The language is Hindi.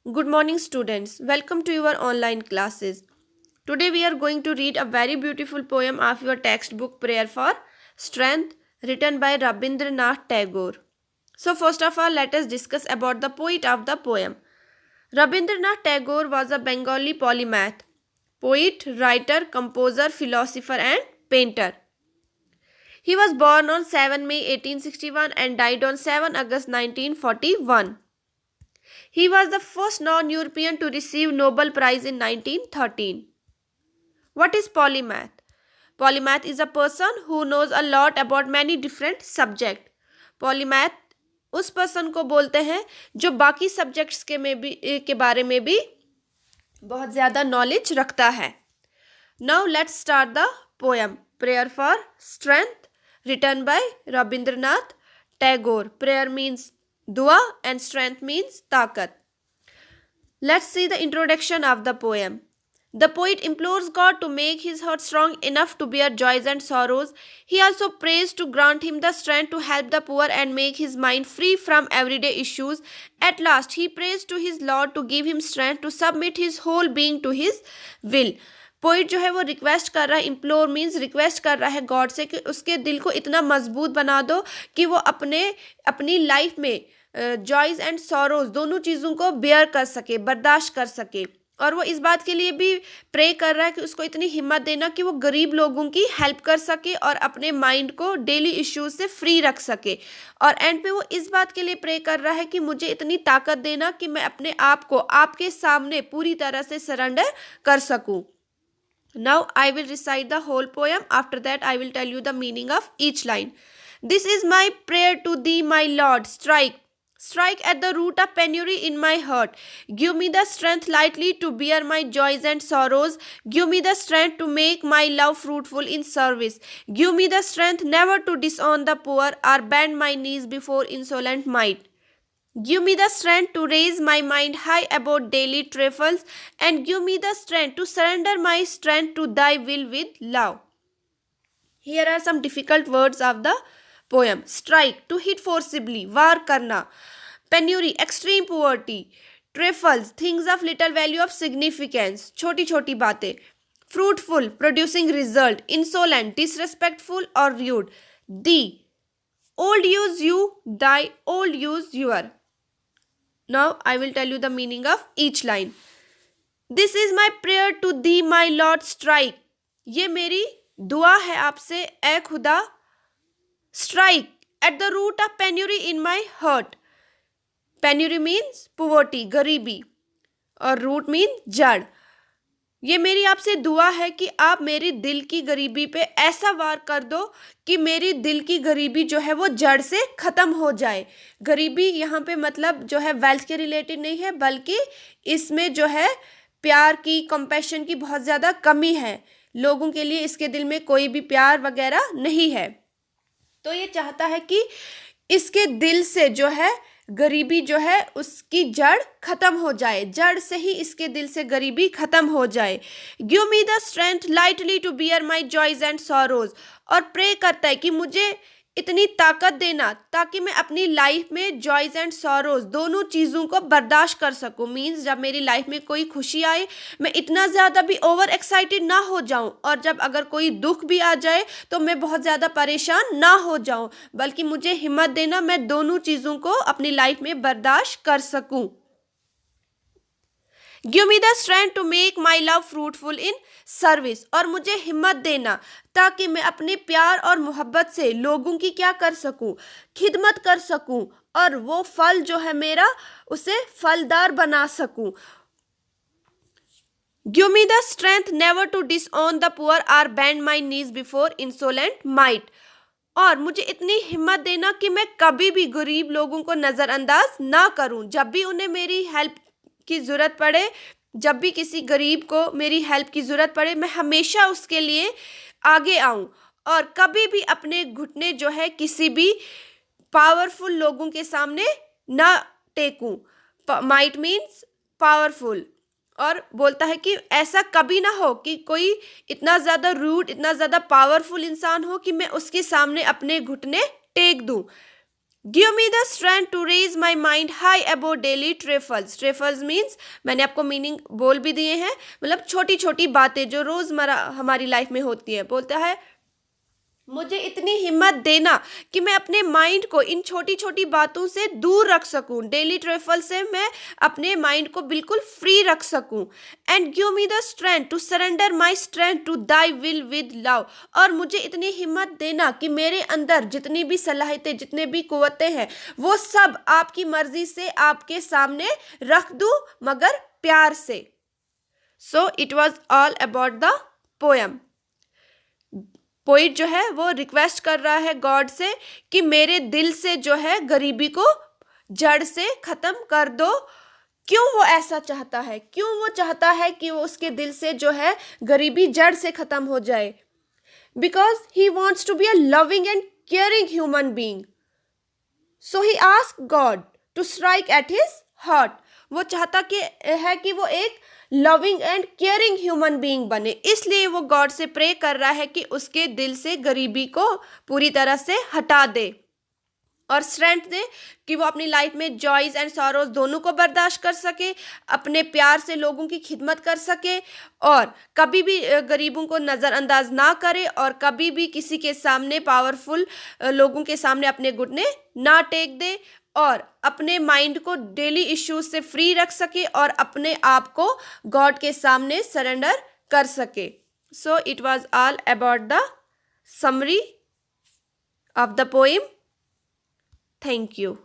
Good morning, students. Welcome to your online classes. Today, we are going to read a very beautiful poem of your textbook Prayer for Strength, written by Rabindranath Tagore. So, first of all, let us discuss about the poet of the poem. Rabindranath Tagore was a Bengali polymath, poet, writer, composer, philosopher, and painter. He was born on 7 May 1861 and died on 7 August 1941. He was the first non-European to receive Nobel Prize in 1913. What is polymath? Polymath is a person who knows a lot about many different subjects. Polymath उस पर्सन को बोलते हैं जो बाकी सब्जेक्ट्स के बारे में भी बहुत ज़्यादा नॉलेज रखता है. Now let's start the poem. Prayer for Strength, written by Rabindranath Tagore. Prayer means dua and strength means takat. Let's see the introduction of the poem. The poet implores God to make his heart strong enough to bear joys and sorrows. He also prays to grant him the strength to help the poor and make his mind free from everyday issues. At last, he prays to his Lord to give him strength to submit his whole being to his will. Poet जो है वो रिक्वेस्ट कर रहा है, इम्प्लोर मीन्स रिक्वेस्ट कर रहा है गॉड से कि उसके दिल को इतना मजबूत बना दो कि वो अपनी लाइफ में जॉयज एंड सॉरोज दोनों चीज़ों को बेयर कर सके, बर्दाश्त कर सके. और वो इस बात के लिए भी प्रे कर रहा है कि उसको इतनी हिम्मत देना कि वो गरीब लोगों की हेल्प कर सके और अपने माइंड को डेली इश्यूज से फ्री रख सके. और एंड पे वो इस बात के लिए प्रे कर रहा है कि मुझे इतनी ताकत देना कि मैं अपने आप को आपके सामने पूरी तरह से सरेंडर कर सकूं. Now I will recite the whole poem. After that I will tell you the meaning of each line. This is my prayer to thee, my Lord. Strike at the root of penury in my heart. Give me the strength lightly to bear my joys and sorrows. Give me the strength to make my love fruitful in service. Give me the strength never to disown the poor or bend my knees before insolent might. Give me the strength to raise my mind high above daily trifles, and give me the strength to surrender my strength to thy will with love. Here are some difficult words of the poem. Strike, to hit forcibly, war karna. Penury, extreme poverty. Trifles, things of little value of significance, choti choti बातें. Fruitful, producing result. Insolent, disrespectful or rude. Thee, old use you, thy old use your. Now I will tell you the meaning of each line. This is my prayer to thee, my Lord. Strike. ये मेरी दुआ है आपसे ए खुदा. Strike at the root of penury in my heart. Penury means poverty, गरीबी, और root means जड़. ये मेरी आपसे दुआ है कि आप मेरी दिल की गरीबी पे ऐसा वार कर दो कि मेरी दिल की गरीबी जो है वो जड़ से ख़त्म हो जाए. गरीबी यहाँ पे मतलब जो है वेल्थ के रिलेटेड नहीं है, बल्कि इसमें जो है प्यार की, कंपैशन की बहुत ज़्यादा कमी है. लोगों के लिए इसके दिल में कोई भी प्यार वगैरह नहीं है. तो ये चाहता है कि इसके दिल से जो है गरीबी जो है उसकी जड़ खत्म हो जाए, जड़ से ही इसके दिल से गरीबी खत्म हो जाए. Give me the strength lightly to bear my joys and sorrows. और प्रे करता है कि मुझे इतनी ताकत देना ताकि मैं अपनी लाइफ में जॉयज एंड सॉरोज दोनों चीज़ों को बर्दाश्त कर सकूं. मीन्स जब मेरी लाइफ में कोई खुशी आए मैं इतना ज़्यादा भी ओवर एक्साइटेड ना हो जाऊं, और जब अगर कोई दुख भी आ जाए तो मैं बहुत ज़्यादा परेशान ना हो जाऊं, बल्कि मुझे हिम्मत देना मैं दोनों चीज़ों को अपनी लाइफ में बर्दाश्त कर सकूं. Give me the strength to make my love fruitful in service. और मुझे हिम्मत देना ताकि मैं अपने प्यार और मोहब्बत से लोगों की क्या कर सकूं, खिदमत कर सकूं, और वो फल जो है मेरा उसे फलदार बना सकूं. Give me the strength never to disown the poor or bend my knees before insolent might. और मुझे इतनी हिम्मत देना कि मैं कभी भी गरीब लोगों को नज़रअंदाज ना करूं. जब भी उन्हें मेरी हेल्प की ज़रूरत पड़े, जब भी किसी गरीब को मेरी हेल्प की ज़रूरत पड़े, मैं हमेशा उसके लिए आगे आऊं और कभी भी अपने घुटने जो है किसी भी पावरफुल लोगों के सामने ना टेकूं. Might means powerful. और बोलता है कि ऐसा कभी ना हो कि कोई इतना ज़्यादा रूड, इतना ज़्यादा पावरफुल इंसान हो कि मैं उसके सामने अपने घुटने टेक दूं. Give me the strength to raise my mind high above daily trifles. Trifles means, मैंने आपको मीनिंग बोल भी दिए हैं, मतलब छोटी छोटी बातें जो रोजमर्रा हमारी लाइफ में होती है। बोलता है मुझे इतनी हिम्मत देना कि मैं अपने माइंड को इन छोटी छोटी बातों से दूर रख सकूं, डेली ट्रेफल से मैं अपने माइंड को बिल्कुल फ्री रख सकूं। And give me the strength to surrender my strength to thy will with love. और मुझे इतनी हिम्मत देना कि मेरे अंदर जितनी भी सलाहियतें, जितने भी कुव्वतें हैं, वो सब आपकी मर्जी से आपके सामने रख दूं, मगर प्यार से। So it was all about the poem. Poet जो है वो रिक्वेस्ट कर रहा है गॉड से कि मेरे दिल से जो है गरीबी को जड़ से खत्म कर दो। क्यों वो ऐसा चाहता है? क्यों वो चाहता है कि वो उसके दिल से जो है गरीबी जड़ से खत्म हो जाए? Because he wants to be a loving and caring human being. So he ask God to strike at his heart. वो चाहता है कि वो एक loving and caring human being बने, इसलिए वो गॉड से प्रे कर रहा है कि उसके दिल से गरीबी को पूरी तरह से हटा दे और स्ट्रेंथ दे कि वो अपनी लाइफ में जॉयज एंड सॉरोज दोनों को बर्दाश्त कर सके, अपने प्यार से लोगों की खिदमत कर सके और कभी भी गरीबों को नज़रअंदाज ना करे और कभी भी किसी के सामने, पावरफुल लोगों के सामने अपने घुटने ना टेक दे और अपने माइंड को डेली इश्यूज से फ्री रख सके और अपने आप को गॉड के सामने सरेंडर कर सके। So it was all about the summary of the poem. Thank you.